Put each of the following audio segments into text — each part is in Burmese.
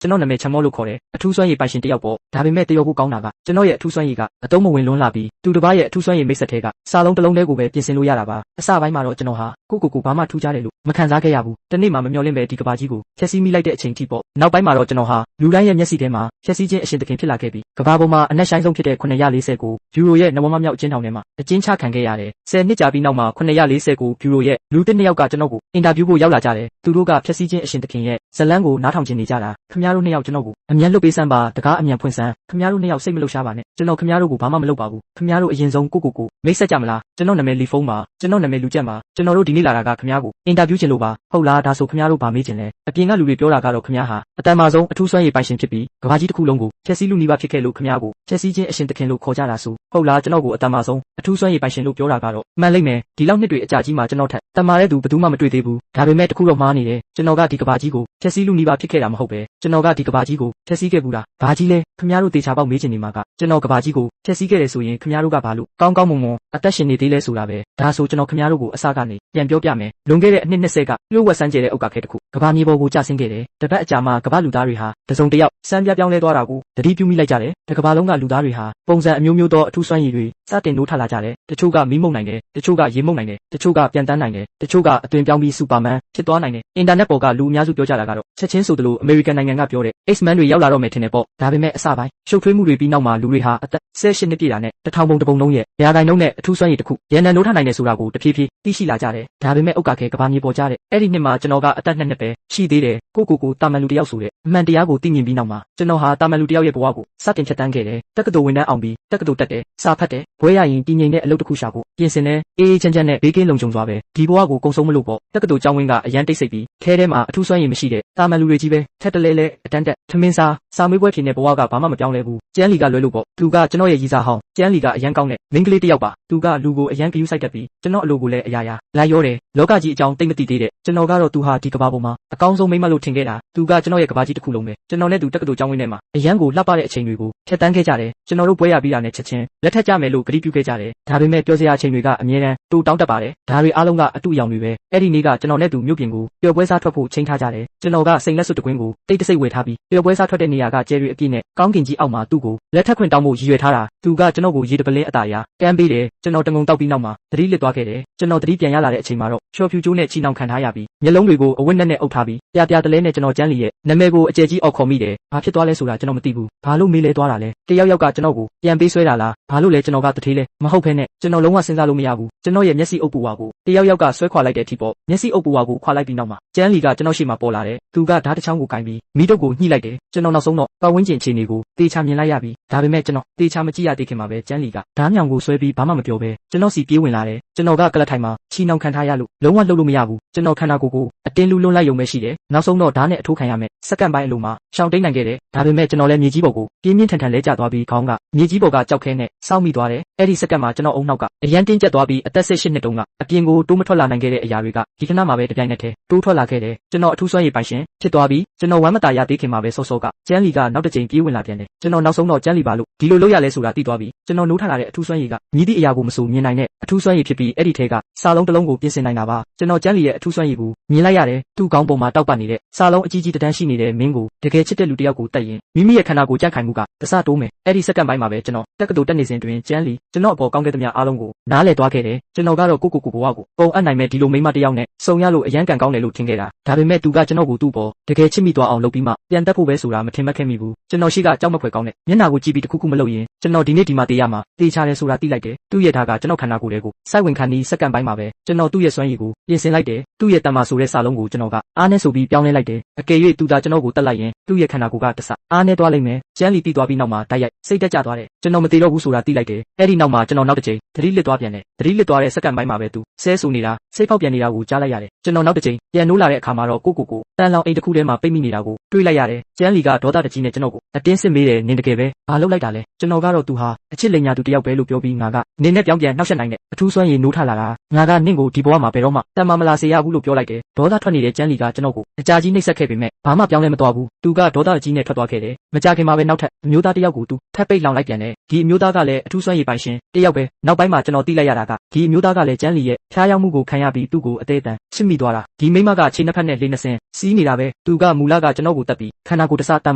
ကျွန်တော်နာမည်ချမောလို့ခေါ်တယ်အထူးစွမ်းရည်ပိုင်ရှင်တယောက်ပေါ့ဒါပေမဲ့တယောက်ကိုကောင်းတာကကျွန်တော်ရဲ့အထူးစွမ်းရည်ကအတုံးမဝင်လွန်းလာပြီးသူတစ်ပါးရဲ့အထူးစွမ်းရည်မိတ်ဆက်တဲ့ကစာလုံးတစ်လုံးတည်းကိုပဲပြင်ဆင်လို့ရတာပါအစပိုင်းမှာတော့ကျွန်တော်ဟာကိုဘာမှထူးခြားတယ်လို့မခံစားခဲ့ရဘူးတနေ့မှမမျှော်လင့်ပဲဒီကဘာကြီးကိုဖျက်ဆီးမိလိုက်တဲ့အချိန်ထိပေါ့နောက်ပိုင်းမှာတော့ကျွန်တော်ဟာလူတိုင်းရဲ့မျက်စိထဲမှာဖျက်ဆီးခြင်းအရှင်သခင်ဖြစ်လာခဲ့ပြီးကဘာပေါ်မှာအနက်ရှိုင်းဆုံးဖြစ်တဲ့949ယူရိုရဲ့နဝမမြောက်အကျဉ်းထောင်ထဲမှာအကျဉ်းချခံခဲ့ရတယ်10နှစ်ကြာပြီးနောက်မှာ949ယူရိုရဲ့လူတစ်နှစ်ယောက်ကကျွန်တော်ကိုအင်တာဗျူးဖို့ရောက်လာကြတယ်သူတို့ကဖျက်ဆီးခြင်းအရှင်သခင်ရဲ့ဇလန်းကိုနားထောင်ချင်နေကြတာခင်ဗျားတို့နှစ်ယောက်ကျွန်တော်ကိုအမြန်လွတ်ပေးစမ်းပါတကားအမြန်ဖွင့်စမ်းခင်ဗျားတို့နှစ်ယောက်စိတ်မလှုပ်ရှားပါနဲ့ကျွန်တော်ခင်ဗျားတို့ကိုဘာမှမလုပ်ပါဘူးခင်ဗျားတို့အရင်ဆုံးကိုမိတ်ဆက်ကြမလားကျွန်တော်နာမည်လီဖုန်းပါကျွန်တော်နာမည်လူကျက်ပါကျွန်တော်တို့ဒီနေ့လာတာကခင်ဗျားကိုအင်တာဗျူးချင်လို့ပါဟုတ်လားဒါဆိုခင်ဗျားတို့ဗာမေးချင်လဲအပြင်ကလူတွေပြောတာကတော့ခင်ဗျားဟာအတန်မာဆုံးအထူးစွမ်းရည်ပိုင်ရှင်ဖြစ်ပြီးကဘာကြီးတစ်ခုလုံးကိုဖျက်ဆီးလူနီးပါးဖြစ်ခဲ့လို့ခင်ဗျားကိုဖျက်ဆီးခြင်းအရှင်သခင်လို့ခေါ်ကြတာဆိုဟုတ်လားကျွန်တော်ကိုအတန်မာဆုံးအထူးစွမ်းရည်ပိုင်ရှင်လို့ပြောတာကတော့မှန်လိမ့်မယ်ဒီလောက်နှစ်တွေအကြာကြီးမှာကျွန်တော်ထက်တန်မာတဲ့သူဘယ်သူမှမတွေ့သေးဘူးဒါပေမဲ့တခုတော့မှားနေတယ်ကျွန်တော်ကဒီကဘာကြီးကိုဖျက်ဆီးလူနီးပါးဖြစ်ခဲ့တာမဟုတ်ပဲကျွန်တော်ကဒီကဘာကြီးကိုဖျက်ဆီးခဲ့ဘူးလားဘာကြီးလဲခင်ဗျားတို့တေချာပေါက်မေးချင်နေမှာကကျွန်တော်ကဘာကြီးကိုဖျက်ဆီးခဲ့တယ်ဆိုရင်ခင်ဗျားတို့ကဘာလို့ကောင်းမွန်အသက်ရှင်နေသေးလဲဆိုတာပဲဒါဆိုကျွန်တော်ခင်ဗျားတို့ကိုအစကနေပြန်ပြောပြမယ်လွန်ခဲ့တဲ့အနှစ်20ကလျှို့ဝှက်စမ်းကြဲတဲ့အုတ်ကခဲတစ်ခုကဘာမြေပေါ်ကိုကျဆင်းခဲ့တယ်တပတ်အကြာမှာကဘာလူသားတွေဟာတစုံတစ်ယောက်စမ်းပြပြောင်းလဲသွားတာကိုတတိပြုမိလိုက်ကြတယ်တကဘာလုံးကလူသားတွေဟာပုံစံအမျိုးမျိုးသောအထူးစွမ်းရည်တွေစတင်နိုးထလာကြတယ်တချို့ကမီးမုံနိုင်တယ်တချို့ကရေမုံနိုင်တယ်တချို့ကပြန်တန်းနိုင်တယ်တချို့ကအသွင်ပြောင်းပြီးစူပါမန်ဖြစ်သွားနိုင်တယ်အင်တာနက်ပေါ်ကလူအများစုပြောကြတာကတော့ချက်ချင်းဆိုသလိုအမေရိကန်နိုင်ငံကပြောတဲ့ X-Men တွေရောက်လာတော့မယ်ထင်တယ်ပေါ့ဒါပေမဲ့အစပိုင်းရှုပ်ထွေးမှုတွေပြီးနောက်မှာလူတွေဟာအသက်18နှစ်ပြည့်တာနဲ့1000ပုံတစ်ပုံလုံးရဲ့ရာဂိုင်နှုန်းနဲ့အထူးစွမ်းရည်တစ်ခုရန်နံနိုးထနိုင်တယ်ဆိုတာကိုတဖြည်းဖြည်းသိရှိလာကြတယ်ဒါပေမဲ့ဥက္ကခဲကဘာမြေပေါ်ကြတဲ့အဲ့ဒီနှစ်မှာကျွန်တော်ကအသက်2နှစ်ပဲရှိသေးတယ်ကိုတာမန်လူတယောက်ဆိုတဲ့အမှန်တရားကိုသိမြင်ပြီးနောက်မှာကျွန်တော်ဟာတာမန်လူတယောက်ရဲ့ဘဝကိုစတင်ဖြတ်တန်းခဲ့တယ်တက္ကသိုလ်ဝင်တန်းအောင်ပြီးတက္ကသိုလ်တက်တယ်စာဖတ်တယ်ဘွဲရရင်တည်ငြိမ်တဲ့အလုပ်တစ်ခုရှာဖို့ပြင်ဆင်တယ်အေးချမ်းနဲ့ဘေးကင်းလုံခြုံစွာပဲဒီဘဝကိုကုံဆုံးမလို့ပေါ့တက္ကသိုလ်ကျောင်းဝင်းကအရန်တိတ်ဆိတ်ပြီးခဲထဲမှာအထူးစွမ်းရည်မရှိတဲ့တာမန်လူတွေကြီးပဲထက်တလဲအတန်းတက်ထမင်းစားစာမေးပွဲဖြေတဲ့ဘဝကဘာမှမပြောင်းလဲဘူးကျန်းလီကလွဲလို့ပေါ့သူကကျွန်တော်ရဲ့ရည်စားဟောင်းကျန်းလီကအရန်ကောင်းတဲ့မိန်းကလေးတစ်ယောက်ပါသူကလူကိုအရန်ပြူးဆိုင်တတ်ပြီးကျွန်တော်အလိုကိုလည်းအရာလိုက်ရောတယ်လောကကြီးအကြောင်းသိမသိသေးတဲ့ကျွန်တော်ကတော့သူဟာဒီကဘာပေါ်မှာအကောင်းဆုံးမိန်းမလို့ထင်ခဲ့တာသူကကျွန်တော်ရဲ့ကဘာကြီးတစ်ခုလုံးပဲကျွန်တော်နဲ့သူတက္ကသိုလ်ကျောင်းဝင်းထဲမှာအရန်ကိုလှပတဲ့အချိန်တွေကိုဖြတ်တန်းခဲ့ကြတယ်ကျွန်တော်တို့ပွဲရပြီးတာနဲ့ချက်ချင်းလက်ထပ်ကြမယ်လို့ကတိပြုခဲ့ကြတယ်ဒါပေမဲ့ပြောစရာအချိန်တွေကအမြဲတမ်းတူတောင်းတတ်ပါတယ်ဒါတွေအားလုံးကအတူရောင်တွေပဲအဲ့ဒီနေ့ကကျွန်တော်နဲ့သူမြို့ပြင်ကိုပျော်ပွဲစားထွက်ဖို့ချိန်ထားကြတယ်ကျွန်တော်ကစိန်လက်စွပ်တကွင်းကိုတိတ်တဆိတ်ဝယ်ထားပြီးပျော်ပွဲစားထွက်တဲ့နေရာကကျဲရီအပြည့်နဲ့ကောင်းကင်ကြီးအောက်မှာသူ့ကိုလက်ထပ်ခွင့်တောင်းဖို့ရည်ရွယ်ထားတာသူကကျွန်တော်ကိုရေတပလင်းအတားရကမ်းပေးတယ်ကျွန်တော်တငုံတောက်ပြီးနောက်မှာသတိလစ်သွားခဲ့တယ်ကျွန်တော်သတိပြန်ရလာတဲ့အချိန်မှာတော့ရှော့ဖြူကျိုးနဲ့ချီနှောင်ခံထားရပြီးမျက်လုံးတွေကိုအဝတ်နဲ့အုပ်ထားပြီးပြတလဲနဲ့ကျွန်တော်ကျန်းလီရဲ့နာမည်ကိုအကျယ်ကြီးအော်ခေါ်မိတယ်ဘာဖြစ်သွားလဲဆိုတာကျွန်တော်မသိဘူးဘာလို့မေးလဲသွားတာလဲတယောက်ကကျွန်တော်ကိုပြန်ပေးဆွဲတာလားဘာလို့လဲကျွန်တော်ကတထေးလဲမဟုတ်ဘဲနဲ့ကျွန်တော်လုံးဝစဉ်းစားလို့မရဘူးကျွန်တော်ရဲ့မျက်စိအုပ်ပူဝါကိုတယောက်ကဆွဲခွာလိုက်တဲ့အထိပေါ့မျက်စိအုပ်ပူဝါကိုခွာလိုက်ပြီးနောက်မှာကျန်းလီကကျွန်တော်ရှေ့မှာပေါ်လာတယ်သူကဓာတ်တစ်ချောင်းကိုကင်ပြီးမိတုပ်ကိုညှိလိုက်တယ်ကျွန်တော်နောက်ဆုံးတော့ပတ်ဝန်းကျင်အခြေအနေကိုတေချာမြင်လိုက်ရပြီဒါပေမဲ့ကျွန်တော်တေချာမကြည့်ရသေးခင်မှာပဲကျန်းလီကဓာတ်မြောင်ကိုဆွဲပြီးဘာမှမပြောဘဲကျွန်တော်စီပြေးဝင်လာတယ်ကျွန်တော်ကကလတ်ထိုင်မှာချီနှောင်ခံထားရလို့လုံးဝလှုပ်လို့မရဘူးကျွန်တော်ခန္ဓာကိုယ်ကိုအတင်းလူလွန်းလိုက်ရုံပဲရှိတယ်နောက်ဆုံးတော့ဓာတ်နဲ့အထိုးခံရမယ်စက္ကန့်ပိုင်းအလိုမှာရှောင်တိတ်နိုင်ခဲ့တယ်ဒါပေမဲ့ကျွန်တော်လည်းမြေကြီးပေါ်ကိုပြင်းပြင်းထန်ထန်လဲကျသွားပြီးခေါင်းကမြေကြီးပေါ်ကကြောက်ခဲနဲ့စောက်မိသွားတယ်အဲ့ဒီစက္ကန့်မှာကျွန်တော်အုံနောက်ကအရန်တင်းကျပ်သွားပြီးအသက်18နှစ်တုန်းကအပြင်ကိုတိုးမထွက်လာနိုင်ခဲ့တဲ့အရာတွေကဒီခဏမှာပဲတပြိုင်နက်တည်းတိုးထွက်လာခဲ့တယ်ကျွန်တော်အထူးစွမ်းရည်ပိုင်ရှင်ဖြစ်သွားပြီးကျွန်တော်ဝမ်းမတာရသေးခင်မှာပဲစောစောကကျန်းလီကနောက်တစ်ချိန်ပြေးဝင်လာပြန်တယ်ကျွန်တော်နောက်ဆုံးတော့ကျန်းလီပါလို့ဒီလိုလုပ်ရလဲဆိုတာသိသွားပြီးကျွန်တော်နိုးထလာတဲ့အထူးစွမ်းရည်ကမြည်သည့်အရာကိုမဆိုမြင်နိုင်တဲ့အထူးစွမ်းရည်ဖြစ်ပြီးအဲ့ဒီထဲကစာလုံးတစ်လုံးကိုပြင်ဆင်နိုင်တာပါကျွန်တော်ကျန်းလီရဲ့အထူးစွမ်းရည်ကိုမြင်လိုက်ရတယ်သူ့ခေါင်းပေါ်မှာတောက်ပနေတဲ့စာလုံးအကြီးကြီးတန်းရှိနေတဲ့မင်းကိုတကယ်ချစ်တဲ့လူတစ်ယောက်ကိုတက်ရင်မိမိရဲ့ခန္ဓာကိုယ်ကြန့်ခိုင်မှုကတစတိုးမယ်အဲ့ဒီစက္ကန့်ပိုင်းမှာပဲကျွန်တော်တက္ကသိုလ်တက်နေစဉ်တွင်ကျန်းလီကျွန်တော်အပေါ်ကောင်းခဲ့သမျှအားလုံးကိုနားလည်သွားခဲ့တယ်ကျွန်တော်ကတော့ကိုဘဝကိုပုံအပ်နိုင်မဲ့ဒီလိုမိန်းမတစ်ယောက်နဲ့စုံရလို့အရန်ကန်ကောင်းတယ်လို့ထင်ခဲ့တာဒါပေမဲ့သူကကျွန်တော်ကိုသူ့ပေါ်တကယ်ချစ်မိသွားအောင်လုပ်ပြီးမှပြန်တက်ဖို့ပဲဆိုတာမထင်မှတ်ခဲ့မိဘူးကျွန်တော်ရှိကကြောက်မဖွယ်ကောင်းတဲ့မျက်နှာကိုကြည့်ပြီးတခုခုမလုပ်ရင်ကျွန်တော်ဒီနေ့ဒီမှာတေးရမှာတေးချတယ်ဆိုတာသိလိုက်တယ်သူ့ရဲ့ဓာတ်ကကျွန်တော်ခန္ဓာကိုယ်တွေကိုစိုက်ဝင်ခံပြီးစက္ကန့်ပိုင်းမှာပဲကျွန်တော်သူ့ရဲ့စွမ်းရည်ကိုပြင်ဆင်လိုက်တယ်သူ့ရဲ့တမ္မာဆိုတဲ့စာလုံးကိုကျွန်တော်ကအားနဲ့ဆိုပြီးပြောင်းလဲလိုက်တယ်အကယ်၍သူသာကျွန်တော်ကိုတက်လိုက်ရင်သူ့ရဲ့ခန္ဓာကိုယ်ကတဆအားနဲ့သွားလိမ့်မယ်ကျန်းလီတီးသွားပြီးနောက်မှာတိုက်ရိုက်စိတ်တက်ကြသွားတယ်ကျွန်တော်မသေးတော့ဘူးဆိုတာသိလိုက်တယ်အဲ့ဒီနောက်မှာကျွန်တော်နောက်တစ်ချိန်သတိလစ်သွားပြန်တယ်သတိလစ်သွားတဲ့စက္ကန့်ပိုင်းမှာပဲသူဆဲဆူနေတာစိတ်ဖောက်ပြန်နေတာကိုကြားလိုက်ရတယ်ကျွန်တော်နောက်တစ်ချိန်ပြန်နိုးလာတဲ့အခါမှာတော့ကိုတန်လောင်အိမ်တစ်ခုထဲမှာပိတ်မိနေတာကိုတွေးလိုက်ရတယ်ကျန်းလီကဒေါသတကြီးနဲ့ကျွန်တော်ကိုအတင်းစစ်မေးတယ်နင်တကယ်ပဲဘာလုပ်လိုက်တာလဲကျွန်တော်ကတော့သူဟာအချစ်လိမ်ညာသူတယောက်ပဲလို့ပြောပြီးငါကနင်နဲ့ပြောင်းပြန်နှောက်ယှက်နိုင်တဲ့အထူးစွမ်းရည်နိုးထလာတာငါကနင့်ကိုဒီဘဝမှာဘယ်တော့မှတန်မာမလာစေရဘူးလို့ပြောလိုက်တယ်ဒေါသထွက်နေတဲ့ကျန်းလီကကျွန်တော်ကိုအကြာကြီးနှိပ်စက်ခဲ့ပေမဲ့ဘာမှပြောင်းလဲမသွားဘူးသူက ကဒေါသကြီးနဲ့ထွက်သွားခဲ့တယ်မကြခင်မှာပဲနောက်ထပ်အမျိုးသားတစ်ယောက်ကိုသူထပ်ပိတ်လောင်လိုက်ပြန်တယ်ဒီအမျိုးသားကလည်းအထူးစွမ်းရည်ပိုင်ရှင်တစ်ယောက်ပဲနောက်ပိုင်းမှာကျွန်တော်သိလိုက်ရတာကဒီအမျိုးသားကလည်းကျန်းလီရဲ့ဖျားယောင်းမှုကိုခံရပြီးသူ့ကိုအသေးအတန်ချစ်မိသွားတာဒီမိမကခြေနှစ်ဖက်နဲ့လေးနှစ်စင်းစီးနေတာပဲသူကမူလကကျွန်တော်ကိုတက်ပြီးခန္ဓာကိုယ်တစတန်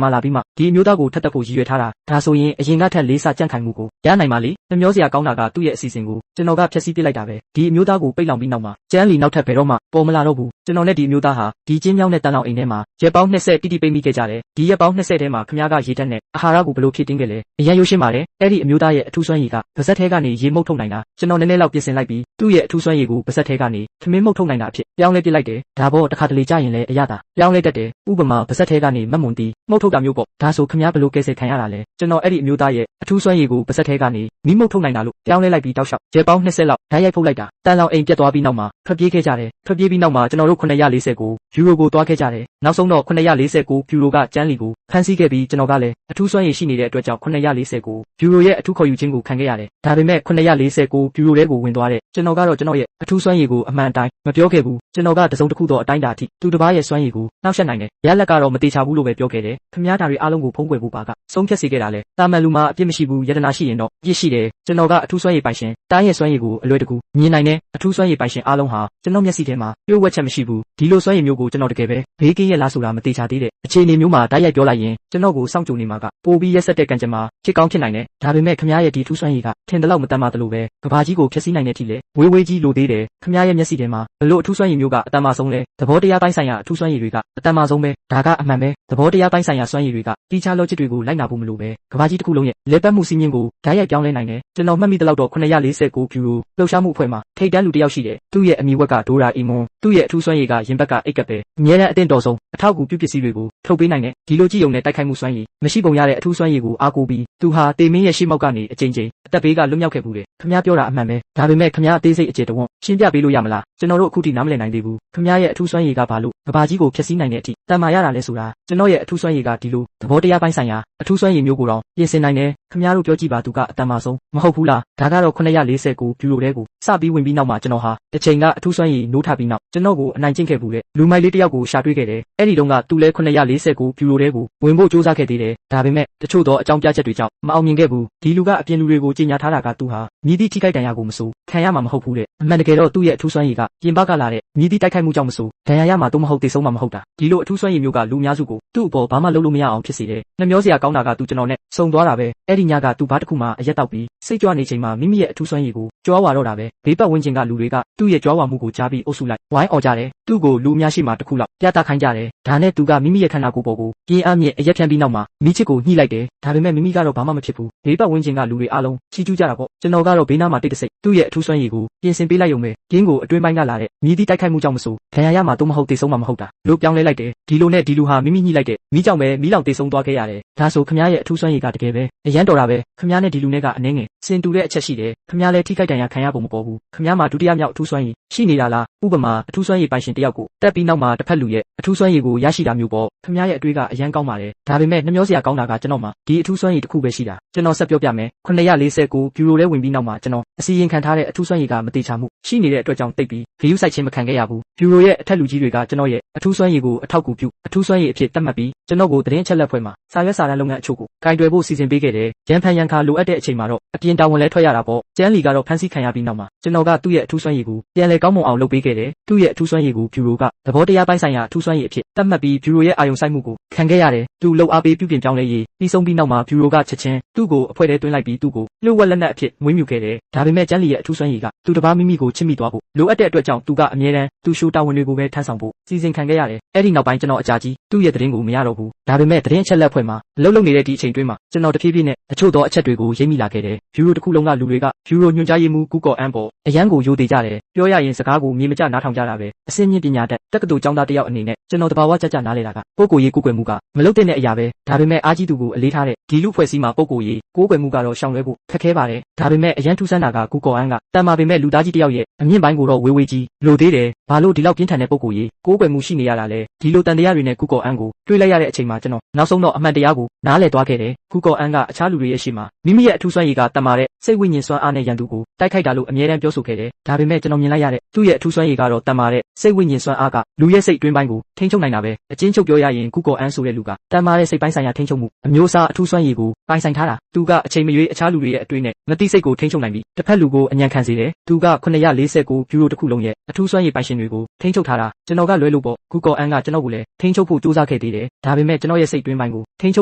မာလာပြီးမှဒီအမျိုးသားကိုထပ်တက်ဖို့ရည်ရွယ်ထားတာဒါဆိုရင်အရင်ကထက်လေးစားကြန့်ခိုင်မှုကိုရနိုင်ပါလေနှမျောစရာကောင်းတာကသူ့ရဲ့အစီအစဉ်ကိုကျွန်တော်ကဖျက်ဆီးပစ်လိုက်တာပဲဒီအမျိုးသားကိုပိတ်လောင်ပြီးနောက်မှာကျန်းလီနောက်ထပ်ဘယ်တော့မှပေါ်မလာတော့ဘူးကျွန်တော်နဲ့ဒီအမျိုးသားဟာဒီချင်းမြောင်းတဲ့တန်လောင်အိမ်ထဲမှာရက်ပေါင်း20တိတိပိတ်မိခဲ့ကြတယ်ဒီရက်ပေါင်း20ထဲမှာခမည်းကရေတက်နဲ့အာဟာရကိုဘလို့ဖြစ်တင်းခဲ့လဲအရန်ရိုးရှင်းပါတယ်အဲ့ဒီအမျိုးသားရဲ့အထူးစွမ်းရည်ကဗစက်ထဲကနေရေမှုတ်ထုတ်နိုင်တာကျွန်တော်နည်းနည်းလောက်ပြင်ဆင်လိုက်ပြီးသူ့ရဲ့အထူးစွမ်းရည်ကိုဗစက်ထဲကနေခမင်းမှုတ်ထုတ်နိုင်တာအဖြစ်ပြောင်းလဲပစ်လိုက်တယ်ဒါပေါ့တစ်ခါတလေကြာရင်လည်းအရသာပြောင်းလဲတတ်တယ်ဥပမာဗစက်ထဲကနေမတ်မွန်တီမှုတ်ထုတ်တာမျိုးပေါ့ဒါဆိုခမည်းဘလို့ကဲဆယ်ခံရတာလဲကျွန်တော်အဲ့ဒီအမျိုးသားရဲ့အထူးစွမ်းရည်ကိုဗစက်ထဲကနေမိမှုတ်ထုတ်နိုင်တာလို့ပြောင်းလဲလိုက်ပြီးတောက်လျှောက်ရက်ပေါင်း20လောက်ဓာတ်ရိုက်ဖုတ်လိုက်တာတန်လောင်အိမ်ပြတ်သွားပြီးနောက်မှာထွက်ပြေးခဲ့ကြတယ်ထွက်ပြေးပြီးနောက်မှာကျွန်တော်တို့949ယူရိုကိုတွားခဲ့ကြတယ်နောက်ဆုံးတော့949ယူရိုကကျန်းလီကိုဖမ်းဆီးခဲ့ပြီးကျွန်တော်ကလည်းအထူးစွမ်းရည်ရှိနေတဲ့အတွက်ကြောင့်949ယူရိုရဲ့အထူးခေါ်ယူခြင်းကိုခံခဲ့ရတယ်ဒါပေမဲ့949ယူရိုတဲကိုဝင်သွားတဲ့ကျွန်တော်ကတော့ကျွန်တော်ရဲ့အထူးစွမ်းရည်ကိုအမှန်တိုင်းမပြောခဲ့ဘူးကျွန်တော်ကတစုံတစ်ခုသောအတိုင်းတာအထိသူတစ်ပါးရဲ့စွမ်းရည်ကိုနှောက်ယှက်နိုင်တယ်ရလက်ကတော့မတေချာဘူးလို့ပဲပြောခဲ့တယ်ခမည်းတော်တွေအားလုံးကိုဖုံးကွယ်ဖို့ပါကဆုံးဖြတ်စေခဲ့တာလေတာမန်လူမှာအပြစ်မရှိဘူးယတနာရှိရင်တော့ပြစ်ရှိတယ်ကျွန်တော်ကအထူးစွမ်းရည်ပိုင်ရှင်တိုင်းရဲ့စွမ်းရည်ကိုအလွယ်တကူမြင်နိုင်တယ်အထူးစွမ်းရည်ပိုင်ရှင်အားလုံးဟာကျွန်တော်မျက်စိထဲမှာပြို့ဝှက်ချက်မရှိဘူးဒီလိုစွမ်းရည်မျိုးကိုကျွန်တော်တကယ်ပဲဘေးကင်းရဲ့လားဆိုတာမတေချာသေးတဲ့အခြေအနေမျိုးမှာတိုက်ရိုက်ပြောလိုက်ရင်ကျွန်တော်ကိုစောင့်ကြိုနေမှာကပိုပြီးရက်ဆက်တဲ့ကံကြမ္မာဖြစ်ကောင်းဖြစ်နိုင်တယ်ဒါပေမဲ့ခမည်းရဲ့ဒီထူးစွမ်းရည်ကထင်တယ်လို့မတတ်မှတလို့ပဲကဘာကြီးကိုဖျက်ဆီးနိုင်တဲ့အထိလေဝေးဝေးကြီးလိုသေးတယ်ခမည်းရဲ့မျက်စိထဲမှာဘလို့အထူးစွမ်းရည်မျိုးကအတန်မာဆုံးလဲသဘောတရားပိုင်းဆိုင်ရာအထူးစွမ်းရည်တွေကအတန်မာဆုံးပဲဒါကအမှန်ပဲသဘောတရားပိုင်းဆိုင်ရာစွမ်းရည်တွေကတီချာ logic တွေကိုလိုက်နာဖို့မလိုပဲကဘာကြီးတစ်ခုလုံးရဲ့လေပတ်မှုစီးမြင့်ကိုဓာတ်ရိုက်ပြောင်းလဲနိုင်တယ်ကျွန်တော်မှတ်မိတဲ့လောက်တော့949ဖြူရိုလှုပ်ရှားမှုအဖွဲ့မှာထိတ်တန်းလူတစ်ယောက်ရှိတယ်သူ့ရဲ့အမည်ဝက်ကဒိုရာအီမွန်သူ့ရဲ့အထူးစွမ်းရည်ကရင်ဘက်ကအိတ်ကပ်ပဲအမြဲတမ်းအတင်းတော်ဆုံးအထောက်အကူပြုပစ္စည်းတွေကိုထုတ်ပေးနိုင်တယ်ဒီလိုကြည့်ုံနဲ့တိုက်ခိုက်မှုစွမ်းရည်မရှိပုံရတဲ့အထူးစွမ်းရည်ကိုအားကိုးပြီးသူဟာတေမင်းရဲ့ရှေ့မောက်ကနေအကြိမ်ကြိမ်အသက်ဘေးကလွတ်မြောက်ခဲ့ဘူးတယ်ခမည်းပြောတာအမှန်ပဲဒါပေမဲ့ခမည်းအသေးစိတ်အကျေတဝန်းရှင်းပြပေးလို့ရမလားကျွန်တော်တို့အခုထိနားမလည်နိုင်သေးဘူးခမည်းရဲ့အထူးစွမ်းရည်ကဘာလို့ကဘာကြီးကိုဖျက်ဆီးနိုင်တဲ့အထိတန်မာရတာလဲဆိုတာကျွန်တော်ရဲ့အထူးစွမ်းရည်ကဒီလိုသဘောတရားပိုင်းဆိုင်ရာအထူးစွမ်းရည်မျိုးကိုတော့ပြင်ဆင်နိုင်တယ်ခမည်းတို့ပြောကြည့်ပါသူကအတန်မာဆုံးမဟုတ်ဘူးလားဒါကတော့949ဖြူရိုတဲကိုစပြီးဝင်ပြီးနောက်မှာကျွန်တော်ဟာတစ်ချိန်ကအထူးစွမ်းရည်နိုးထပြီးနောက်ကျွန်တော်ကိုအနိုင်ကျင့်ခဲ့ဘူးတဲ့လူမိုက်လေးတစ်ယောက်ကိုရှာတွေ့ခဲ့တယ်အဲ့ဒီတုန်းကသူလဲ949ဖြူရိုတဲကိုဝင်ဖို့စူးစမ်းခဲ့သေးတယ်ဒါပေမဲ့တချို့သောအကြောင်းပြချက်တွေကြောင့်မအောင်မြင်ခဲ့ဘူးဒီလူကအပြင်လူတွေကိုကြီးညာထားတာကသူဟာမြည်သည့်ထိခိုက်ဒဏ်ရာကိုမစိုးခံရမှာမဟုတ်ဘူးတဲ့အမှန်တကယ်တော့သူ့ရဲ့အထူးစွမ်းရည်ကပြင်ပကလာတဲ့မြည်သည့်တိုက်ခိုက်မှုကြောင့်မစိုးဒဏ်ရာရမှာတော့မဟုတ်သေဆုံးမှာမဟုတ်တာဒီလိုအထူးစွမ်းရည်မျိုးကလူများစုကိုသူ့အပေါ်ဘာမှလုပ်လို့မရအောင်ဖြစ်စေတယ်နှမျောစရာကောင်းတာကသူကျွန်တော်နဲ့စုံသွားတာပဲအဲ့ဒီညကသူဘာတစ်ခုမှအရက်တောက်ပြီးစိတ်ကြွနေချိန်မှာမိမိရဲ့အထူးစွမ်းရည်ကိုကြွားဝါတော့တာပဲဘေးပတ်ဝန်းကျင်ကလူတွေကသူ့ရဲ့ကြွားဝါမှုကိုကြားပြီးအုပ်စုလိုက်ဝိုင်းအော်ကြတယ်သူ့ကိုလူအများရှိမှတစ်ခုလောက်ပြသခိုင်းကြတယ်ဒါနဲ့သူကမိမိရဲ့ခန္ဓာကိုယ်ပေါ်ကိုပြင်းအားမြင့်အရက်ဖြန်းပြီးနောက်မှာမိချစ်ကိုညှိလိုက်တယ်ဒါပေမဲ့မိမိကတော့ဘာမှမဖြစ်ဘူးဘေးပတ်ဝန်းကျင်ကလူတွေအားလုံးချီးကျူးကြတာပေါ့ကျွန်တော်ကတော့ဘေးနားမှာတိတ်တဆိတ်သူ့ရဲ့အထူးစွမ်းရည်ကိုပြင်ဆင်ပေးလိုက်ရုံပဲကင်းကိုအတွင်းပိုင်းကလာတဲ့မြည်သည့်တိုက်ခိုက်မှုကြောင့်မဆိုဒဏ်ရာရမှာတော့မဟုတ်သေဆုံးမှာမဟုတ်တာလို့ပြောင်းလဲလိုက်တယ်ဒီလိုနဲ့ဒီလူဟာမိမိညှိလိုက်တဲ့မိကြောင့်ပဲမိလောင်သေဆုံးသွားခဲ့ရတယ်ဒါဆိုခမည်းရဲ့အထူးစွမ်းရည်ကတကယ်ပဲအရန်တော်တာပဲခမည်းနဲ့ဒီလူနဲ့ကအနှင်းငယ်စင်တူတဲ့အချက်ရှိတယ်ခမည်းလည်းထိခိုက်ဒဏ်ရာခံရပုံမပေါ်ဘူးခမည်းမှာဒုတိယမြောက်အထူးစွမ်းရည်ရှိနေတာလားဥပမာအထူးစွမ်းရည်ပိုင်ရှင်တယောက်ကိုတက်ပြီးနောက်မှာတစ်ဖက်လူရဲ့အထူးစွမ်းရည်ကိုရရှိတာမျိုးပေါ့ခမည်းရဲ့အတွေ့ကအရန်ကောင်းပါတယ်ဒါပေမဲ့နှမျောစရာကောင်းတာကကျွန်တော်မှာဒီအထူးစွမ်းရည်တစ်ခုပဲရှိတာကျွန်တော်ဆက်ပြောပြမယ်949ဖြူရိုလဲဝင်ပြီးနောက်မှာကျွန်တော်အစီရင်ခံထားတဲ့အထူးစွမ်းရည်ကမတေချာမှုရှိနေတဲ့အတွက်ကြောင့်တိတ်ပြီးဂရုစိုက်ခြင်းမခံခဲ့ရဘူးဖြူရိုရဲ့အထက်လူကြီးတွေကကျွန်တော်ရဲ့အထူးစွမ်းရည်ကိုအထောက်အကူပြုအထူးစွမ်းရည်အဖြစ်သတ်မှတ်ပြီးကျွန်တော်ကိုသတင်းအချက်လက်ဖွဲ့မှာစာရွက်စာတမ်းလုပ်ငန်းအချို့ကိုဂိုင်တွယ်ဖို့စီစဉ်ပေးခဲ့တယ်ရန်ဖန်ရန်ခါလိုအပ်တဲ့အချိန်မှာတော့အပြင်တာဝန်လဲထွက်ရတာပေါ့ကျန်းလီကတော့ဖမ်းဆီးခံရပြီးနောက်မှာကျွန်တော်ကသူ့ရဲ့အထူးစွမ်းရည်ကိုပြန်လဲကောင်းမွန်အောင်လုပ်ပေးခဲ့တယ်သူ့ရဲ့အထူးစွမ်းရည်ကိုဖြူရိုကသဘောတရားပိုင်းဆိုင်ရာအထူးစွမ်းရည်အဖြစ်သတ်မှတ်ပြီးဖြူရိုရဲ့အာယုံစိုက်မှုကိုခံခဲ့ရတယ်သူလှုပ်အားပေးပြုပြင်ပြောင်းလဲရေးပြီးဆုံးပြီးနောက်မှာဖြူရိုကချက်ချင်းသူ့ကိုအဖွဲ့ထဲတွင်းလိုက်ပြီးသူ့ကိုလှုပ်ဝက်လက်နက်အဖြစ်မွေးမြူခဲ့တယ်ဒါပေမဲ့ကျန်းလီရဲ့အထူးစွမ်းရည်ကသူတစ်ပါးမိမိကိုချစ်မိသွားဖို့လိုအပ်တဲ့အတွက်ကြောင့်သူကအမြဲတမ်းသူရှိုးတာဝန်တွေကိုပဲထမ်းဆောင်ဖို့စီစဉ်ခံခဲ့ရတယ်အဲ့ဒီနောက်ပိုင်းကျွန်တော်အကြာကြီးသူ့ရဲ့သတင်းကိုမရတော့ဘူးဒါပေမဲ့သတင်းအချက်လက်ဖွဲ့မှာအလုပ်လုပ်နေတဲ့ဒီအချိန်တွင်းမှာကျွန်တော်တဖြည်းဖြည်းနဲ့အချို့သောအချက်တွေကိုရိပ်မိလာခဲ့တယ်ဖြူရိုတစ်ခုလုံးကလူတွေကဖြူရိုညွှန်ကြားရေးမှူးကူကော်အန်ပေါ်အရန်ကိုယိုသေးကြတယ်ပြောရရင်စကားကိုမြေမကျနားထောင်ကြတာပဲအစင်းမြင့်ပညာတက္ကသိုလ်ကျောင်းသားတစ်ယောက်အနေနဲ့ကျွန်တော်တဘာဝကြနားလေတာကပုဂ္ဂိုလ်ရေးကိုးကွယ်မှုကမလုပ်တဲ့အရာပဲဒါပေမဲ့အားကြီးသူကိုအလေးထားတဲ့ဒီလူဖွဲ့စည်းမှာပုဂ္ဂိုလ်ရေးကိုးကွယ်မှုကတော့ရှောင်လွှဲဖို့ခက်ခဲပါတယ်ဒါပေမဲ့အရန်ထူးဆန်းတာကကူကော်အန်ကတန်မာပေမဲ့လူသားကြီးတစ်ယောက်ရဲ့အမြင့်ပိုင်းကိုတော့ဝေးဝေးကြီးလိုသေးတယ်ဘာလို့ဒီလောက်ပြင်းထန်တဲ့ပုဂ္ဂိုလ်ရေးကိုးကွယ်မှုရှိနေရတာလဲဒီလိုတန်တရားတွေနဲ့ကူကော်အန်ကိုတွေ့လိုက်ရတဲ့အချိန်မှာကျွန်တော်နောက်ဆုံးတော့အမှန်တရားကိုနားလည်သွားခဲ့တယ်ကူကော်အန်ကအခြားလူတွေရဲ့ရှေ့မှာမိမိရဲ့အထူးစွမ်းရည်ကတန်မာတဲ့စိတ်ဝိညာဉ်စွမ်းအားနဲ့ရန်သူကိုတိုက်ခိုက်တာလို့အမြဲတမ်းပြောဆိုခဲ့တယ်ဒါပေမဲ့ကျွန်တော်မြင်လိုက်ရတဲ့သူ့ရဲ့အထူးစွမ်းရည်ကတော့တန်မာတဲ့စိတ်ဝိညာဉ်စွမ်းအားကလူရဲ့စိတ်တွင်းပိုင်းကိုထိန်းချုပ်နိုင်တာပဲအချင်းချုပ်ပြောရရင်ကူကော်အန်ဆိုတဲ့လူကတ တန်မာတဲ့စိတ်ပိုင်းဆိုင်ရာထိန်းချုပ်မှုအမျိုးအစားအထူးစွမ်းရည်ကိုပိုင်ဆိုင်ထားတာသူကအချိန်မရွေးအခြားလူတွေရဲ့အတွေ့နဲ့ငတိစိတ်ကိုထိန်းချုပ်နိုင်ပြီးတစ်ဖက်လူကိုအညံခံစေတယ်သူက949ဘျူရိုတစ်ခုလုံးရဲ့အထူးစွမ်းရည်ပိုင်ရှင်တွေကိုထိန်းချုပ်ထားတာကျွန်တော်ကလွဲလို့ပေါ့ Google An ကကျွန်တော်ကိုလည်းထိန်းချုပ်ဖို့ကြိုးစားခဲ့သေးတယ်ဒါပေမဲ့ကျွန်တော်ရဲ့စိတ်တွင်းပိုင်းကိုထိန်းချု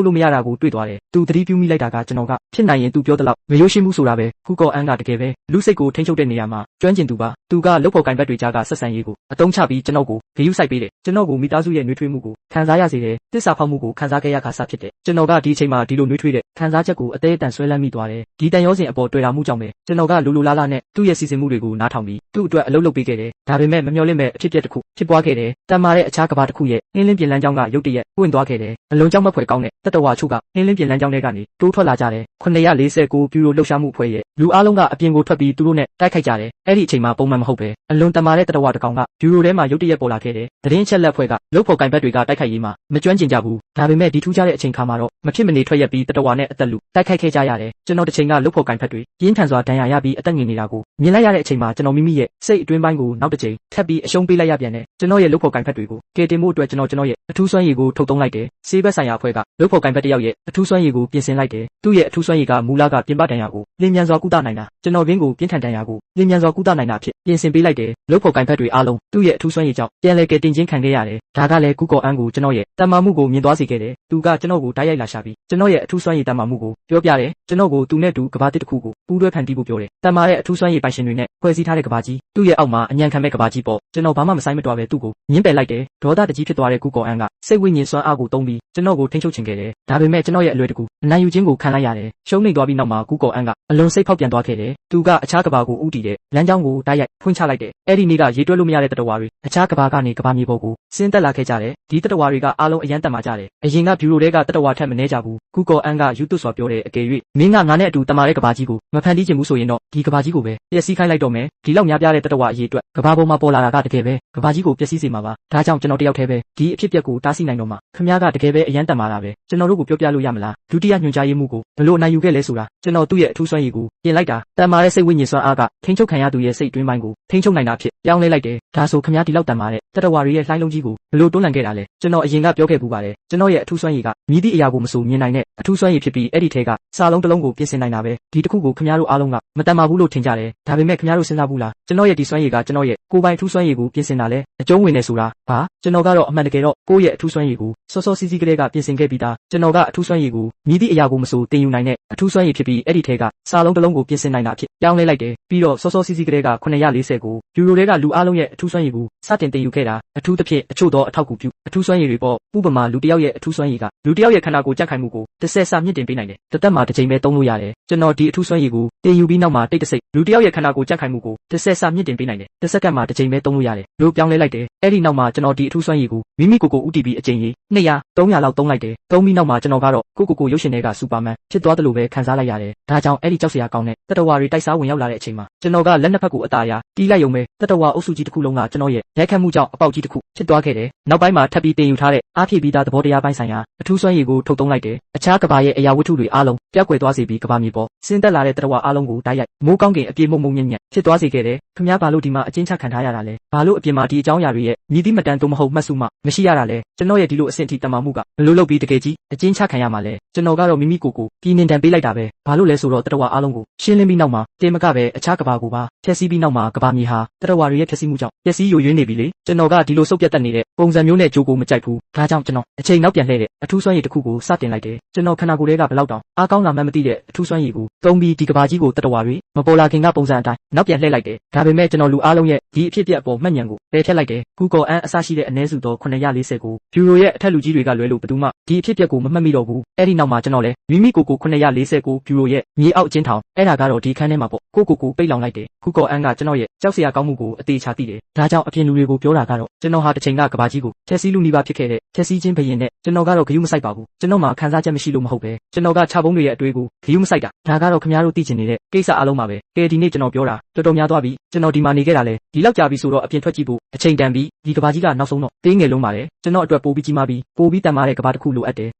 ပ်လို့မရတာကိုတွေ့သွားတယ်သူသတိပြုမိလိုက်တာကကျွန်တော်ကဖြစ်နိုင်ရင်သူပြောသလောက်မရိုးရှင်းမှုဆိုတာပဲ Google An ကတကယ်ပဲလူစိတ်ကိုထိန်းချုပ်တဲ့နေရာမှာကျွမ်းကျင်သူပါသူကလုပ်ဖို့ကင်ဘက်တွေကြားကဆက်ဆံရေးကိုအသုံးချပြီးကျွန်တော်ကိုဂရုစိုက်ပေးတယ်ကျွန်တော်ကိုမိသားစုရဲ့နှွေးထွေးမှုကိုခံစားရစေတယ်တစ္ဆာဖောက်မှုကိုခံစားခဲ့ရခါစားဖြစ်တယ်ကျွန်တော်ကဒီအချိန်မှာဒီလိုနှွေးထွေးတဲ့ခံစားချက်ကိုအသေးအတန်ဆွဲလန်းမိသွားတယ်ဒီတန်ရောစင်အပေါ်တွေ့တာမှုကြောင့်ပဲကျွန်တော်ကလူလားလားနဲ့သူ့ရဲ့စီစဉ်မှုတွေကိုနားထောင်ပြီးသူ့အတွက်အလုပ်လုပ်ပေးခဲ့တယ်ဒါပေမဲ့မမျှော်လင့်မဲ့အဖြစ်အပျက်တစ်ခုဖြစ်ပွားခဲ့တယ်တန်မာတဲ့အခြားကဘာတစ်ခုရဲ့အင်းလင်းပြင်လန်းကြောင်းကရုတ်တရက်ပွင့်သွားခဲ့တယ်အလုံးကြောင်းမဖွယ်ကောင်းတဲ့တတဝါချို့ကအင်းလင်းပြင်လန်းကြောင်းတွေကနေတိုးထွက်လာကြတယ်949ဘျူရိုလှုပ်ရှားမှုအဖွဲ့ရဲ့လူအားလုံးကအပြင်ကိုထွက်ပြီးသူတို့နဲ့တိုက်ခိုက်ကြတယ်အဲ့ဒီအချိန်မှာပုံမှန်မဟုတ်ပဲအလွန်တန်မာတဲ့တတဝါတစ်ကောင်ကဘျူရိုထဲမှာရုတ်တရက်ပေါ်လာခဲ့တယ်သတင်းချက်လက်အဖွဲ့ကလုပ်ဖို့ကင်ဘက်တွေကတိုက်ခိုက်ရေးမှာမကျွမ်းကျင်ကြဘူးဒါပေမဲ့ဒီထူးခြားတဲ့အချိန်ခါမှာတော့မဖြစ်မနေထွက်ရက်ပြီးတတဝါနဲ့အသက်လူတိုက်ခိုက်ခဲ့ကြရတယ်ကျွန်တော်တစ်ချိန်ကလုပ်ဖို့ကင်ဘက်တွေပြင်းထန်စွာဒဏ်ရာရပြီးအသက်ငင်နေတာကိုမြင်လိုက်ရတဲ့အချိန်မှာကျွန်တော်မိမိရဲ့စိတ်အတွင်းပိုင်းကိုနောက်တစ်ချိန်ထပ်ပြီးအရှုံးပေးလိုက်ရပြန်တယ်ကျွန်တော်ရဲ့လုပ်ဖို့ကင်ဘက်တွေကိုကယ်တင်ဖို့အတွက်ကျွန်တော်ရဲ့အထူးစွမ်းရည်ကိုထုတ်သုံးလိုက်တယ်ဆေးဘက်ဆိုင်ရာအဖွဲ့ကလုပ်ဖို့ကင်ဘက်တစ်ယောက်ရဲ့အထူးစွမ်းရည်ကိုပြင်ဆင်လိုက်တယ်သူ့ရဲ့အထူးစွမ်းရည်ကမူလကပြင်ပဒဏ်ရာကိုလင်းမြန်စွာကုသနိုင်တာကျွန်တော်ရင်းကိုပြင်းထန်ဒဏ်ရာကိုလင်းမြန်စွာကုသနိုင်တာဖြစ်ပြင်ဆင်ပေးလိုက်တယ်လုပ်ဖို့ကင်ဘက်တွေအားလုံးသူ့ရဲ့အထူးစွမ်းရည်ကြောင့်ပြန်လည်ကယ်တင်ခြင်းခံခဲ့ရတယ်ဒါကလည်း Google An ကိုကျွန်တော်ရဲ့တန်မာမှုကိုမြင်သွားစေခဲ့တယ်သူကကျွန်တော်ကိုတိုက်ရိုက်လာရှာပြီးကျွန်တော်ရဲ့အထူးစွမ်းရည်တန်မာမှုကိုပြောပြတယ်ကျွန်တော်ကိုသူနဲ့တူကဘာတစ်တစ်ခုကိုပူးတွဲဖန်တီးဖို့ပြောတယ်တန်မာတဲ့အထူးစွမ်းရည်ပိုင်ရှင်တွေနဲ့ဖွဲ့စည်းထားတဲ့ကဘာကြီးသူ့ရဲ့အောက်မှာအညံခံမဲ့ကဘာကြီးပေါ့ကျွန်တော်ဘာမှမဆိုင်မတော်ပဲသူ့ကိုညှင်းပယ်လိုက်တယ်ဒေါသတကြီးဖြစ်သွားတဲ့ Google An ကစိတ်ဝိညာဉ်စွမ်းအားကိုသုံးပြီးကျွန်တော်ကိုထိန်းချုပ်ချင်ခဲ့တယ်ဒါပေမဲ့ကျွန်တော်ရဲ့အလွယ်တကူအနိုင်ယူခြင်းကိုခံလိုက်ရတယ်ရှုံးနိမ့်သွားပြီးနောက်မှာ Google An ကအလွန်စိတ်ဖောက်ပြန်သွားခဲ့တယ်သူကအခြားကဘာကိုဥတီတဲ့လမ်းကြောင်းကိုတိုက်ရိုက်ဖွင့်ချလိုက်တယ်အဲ့ဒီနေ့ကရေတွက်လို့မရတဲ့တတဝါတွေအခြားကဘာကနေကဘာမြေပေါ်ကိုဆင်းသက်လာခဲ့ကြတယ်ဒီတတဝါတွေကအားလုံးအယမ်းတက်မာကြတယ်အရင်ကဘျူရိုတွေကတတဝါထက်မနှဲကြဘူး Google An ကယူသွစွာပြောတဲ့အကယ်၍မင်းကငါနဲ့အတူတမာတဲ့ကဘာကြီးကိုမဖန်တီးချင်ဘူးဆိုရင်တော့ဒီကဘာကြီးကိုပဲပျက်စီးခိုင်းလိုက်တော့မယ်ဒီလောက်များပြားတဲ့တတဝါအရေးအတွက်ကဘာပေါ်မှာပေါ်လာတာကတကယ်ပဲကဘာကြီးကိုပျက်စီးစေမှာပါဒါကြောင့်ကျွန်တော်တယောက်တည်းပဲဒီအဖြစ်အပျက်ကိုတားဆီးနိုင်တော့မှာခင်ဗျားကတကယ်ပဲအယမ်းတက်မာတာပဲကျွန်တော်တို့ကိုပြောပြလို့ရမလားဒုတိယညွှန်ကြားရေးမှုကိုဘလို့အနိုင်ယူခဲ့လဲဆိုတာကျွန်တော်သူ့ရဲ့အထူးစွမ်းရည်ကိုပြင်လိုက်တာတန်မာတဲ့စိတ်ဝိညာဉ်စွမ်းအားကထိန်းချုပ်ခံရသူရဲ့စိတ်တွင်းပိုင်းကိုထိန်းချုပ်နိုင်တာဖြစ်ပြောင်းလဲလိုက်တယ်ဒါဆိုခင်ဗျားဒီလောက်တန်မာတဲ့တတဝါတွေရဲ့လှိုင်းလုံးကြီးကိုဘလို့တွန်းလှန်ခဲ့တာလဲကျွန်တော်အရင်ကပြောခဲ့ပူပါတယ်ကျွန်တော်ရဲ့အထူးစွမ်းရည်ကမြည်သည့်အရာကိုမဆိုမြင်နိုင်တဲ့အထူးစွမ်းရည်ဖြစ်ပြီးအဲ့ဒီထဲကစာလုံးတစ်လုံးကိုပြင်ဆင်နိုင်တာပဲဒီတစ်ခုကိုခင်ဗျားတို့အားလုံးကမတန်မာဘူးလို့ထင်ကြတယ်ဒါပေမဲ့ခင်ဗျားတို့စဉ်းစားဘူးလားကျွန်တော်ရဲ့ဒီစွမ်းရည်ကကျွန်တော်ရဲ့ကိုယ်ပိုင်အထူးစွမ်းရည်ကိုပြင်ဆင်တာလဲအကျုံးဝင်နေဆိုတာဘာကျွန်တော်ကတော့အမှန်တကယ်တော့ကိုယ့်ရဲ့အထူးစွမ်းရည်ကိုစောစောစီးစီးကလေးကပြင်ဆင်ခဲ့ပြီးသားကျွန်တော်ကအထူးစွမ်းရည်ကိုမြည်သည့်အရာကိုမဆိုတင်ယူနိုင်တဲ့အထူးစွမ်းရည်ဖြစ်ပြီးအဲ့ဒီထဲကစာလုံးတစ်လုံးကိုပြင်ဆင်နိုင်တာဖြစ်ပြောင်းလဲလိုက်တယ်ပြီးတော့စောစောစီးစီးကလေးက949ယူရိုတွေကလူအားလုံးရဲ့အထူးစွမ်းရည်ကိုစတင်တင်ယူခဲ့တာအထူးသဖြင့်အချို့သောအထောက်အကူပြုအထူးစွမ်းရည်တွေပေါ့ဥပမာလူတစ်ယောက်ရဲ့အထူးစွမ်းရည်ကလူတစ်ယောက်ရဲ့ခန္ဓာကိုယ်ကြက်ခိုင်မှုကိုတစ်ဆက်ဆမြင့်တင်ပေးနိုင်တယ်တစ်သက်မှာတစ်ချိန်ပဲသုံးလို့ရတယ်ကျွန်တော်ဒီအထူးစွမ်းရည်ကိုတင်ယူပြီးနောက်မှာတိတ်တဆိတ်လူတစ်ယောက်ရဲ့ခန္ဓာကိုယ်ကြက်ခိုင်မှုကိုတစ်ဆက်ဆမြင့်တင်ပေးနိုင်တယ်တစ်စက္ကန့်မှာတစ်ချိန်ပဲသုံးလို့ရတယ်လို့ပြောင်းလဲလိုက်တယ်အဲ့ဒီနောက်မှာကျွန်တော်ဒီအထူးစွမ်းရည်ကိုမိမိကိုယ်ကိုဥတီပြီးအချိန်ကြီး200 300လောက်သုံးလိုက်တယ်သုံးပြီးနောက်မှာကျွန်တော်ကတော့ကိုရုပ်ရှင်တွေကစူပါမန်ဖြစ်သွားတယ်လို့ပဲခံစားလိုက်ရတယ်ဒါကြောင့်အဲ့ဒီကြောက်စရာကောင်းတဲ့တတဝါတွေတိုက်စားဝင်ရောက်လာတဲ့အချိန်မှာကျွန်တော်ကလက်နှစ်ဖက်ကိုအသာအရာတီးလိုက်ရုံပဲတတဝါအုပ်စုကြီးတစ်ခုလုံးကကျွန်တော်ရဲ့ရိုက်ခတ်မှုကြောင့်အပေါက်ကြီးတစ်ခုဖြစ်သွားခဲ့တယ်နောက်ပိုင်းမှာထပ်ပြီးတင်ယူထားတဲ့အားဖြည့်ပြီးသားသဘောတရားပိုင်းဆိုင်ရာအထူးစွမ်းရည်ကိုထုတ်သုံးလိုက်တယ်အခြားကဘာရဲ့အရာဝတ္ထုတွေအားလုံးပျောက်ကွယ်သွားစေပြီးကဘာမြေပေါ်ဆင်းသက်လာတဲ့တတဝါအားလုံးကိုတိုက်ရိုက်မိုးကောင်းကင်အပြည့်မုံမုံညံ့ညံ့ဖြစ်သွားစေခဲ့တယ်ခင်ဗျားဘာလို့ဒီမှာအကျဉ်းချခံထားရတာလဲဘာလို့အပြင်မှာဒီအကြောင်းအရာတွေရဲ့မြည်သည့်မတန်သို့မဟုတ်မှတ်စုမှမရှိရတာလဲကျွန်တော်ရဲ့ဒီလိုအဆင့်ထိတမမှုကဘလို့လုပ်ပြီးတကယ်ကြီးအကျဉ်းချခံရမှာလဲကျွန်တော်ကတော့မိမိကိုယ်ကိုပြည်နှင်တန်ပေးလိုက်တာပဲဘာလို့လဲဆိုတော့တတဝါအားလုံးကိုရှင်းလင်းပြီးနောက်မှာတင်မကပဲအခြားကဘာကိုပါဖျက်ဆီးပြီးနောက်မှာကဘာမြေဟာတတဝါတွေရဲ့ဖျက်ဆီးမှုကြောင့်ပျက်စီးယိုယွင်းနေပြီလေကျွန်တော်ကဒီလိုစုပ်ပြတ်တတ်နေတဲ့ပုံစံမျိုးနဲ့ကြိုးကိုမကြိုက်ဘူးဒါကြောင့်ကျွန်တော်အချိန်နောက်ပြန်လှည့်တဲ့အထူးစွမ်းရည်တစ်ခုကိုစတင်လိုက်တယ်ကျွန်တော်ခန္ဓာကိုယ်ထဲကဘယ်လောက်တောင်အားကောင်းလာမှမသိတဲ့အထူးစွမ်းရည်ကိုသုံးပြီးဒီကဘာကြီးကိုတတဝါတွေမပေါ်လာခင်ကပုံစံအတိုင်းနောက်ပြန်လှည့်လိုက်တယ်ဒါပေမဲ့ကျွန်တော်လူအားလုံးရဲ့ဒီအဖြစ်အပျက်အပေါ်မှတ်ဉာဏ်ကိုပယ်ဖျက်လိုက်တယ် Google An အစရှိတဲ့အနည်းစုသော949ဘျူရိုရဲ့အထက်လူကြီးတွေကလွဲလို့ဘယ်သူမှဒီအဖြစ်အပျက်ကိုမမှတ်မိတော့ဘူးအဲ့ဒီနောက်မှာကျွန်တော်လည်းမိမိကိုယ်ကို949ဘျူရိုရဲ့မြေအောက်ကျင်းထောင်အဲ့ဒါကတော့ဒီခန်းထဲမှာပေါ့ကိုပိတ်လောင်လိုက်တယ် Google An ကကျွန်တော်ရဲ့ကြောက်စရာကောင်းမှုကိုအသေးချာသိတယ်ဒါကြောင့်အပြင်လူတွေကိုပြောတာကတော့ကျွန်တော်ဟာတစ်ချိန်ကကဘာကြီးကိုဖျက်ဆီးလူနီးပါးဖြစ်ခဲ့တဲ့ဖျက်ဆီးခြင်းဘရင်နဲ့ကျွန်တော်ကတော့ဂရုမစိုက်ပါဘူးကျွန်တော်မှာခံစားချက်မရှိလို့မဟုတ်ပဲကျွန်တော်ကခြားပုံးတွေရဲ့အတွေ့ကိုဂရုမစိုက်တာဒါကတော့ခင်ဗျားတို့သိချင်နေတဲ့ကိစ္စအလုံးပါပဲကဲဒီနေ့ကျွန်တော်ပြောတာတော်တော်များသွားပြီကျွန်တော်ဒီမှာနေခဲ့တာလဲဒီလောက်ကြာပြီဆိုတော့အပြင်ထွက်ကြည့်ဖို့အချိန်တန်ပြီးဒီကဘာကြီးကနောက်ဆုံးတော့သေးငယ်လုံးပါတယ်ကျွန်တော်အတွက်ပိုပြီးကြီးမားပြီးပိုပြီးတန်မာတဲ့ကဘာတစ်ခုလိုအပ်တယ်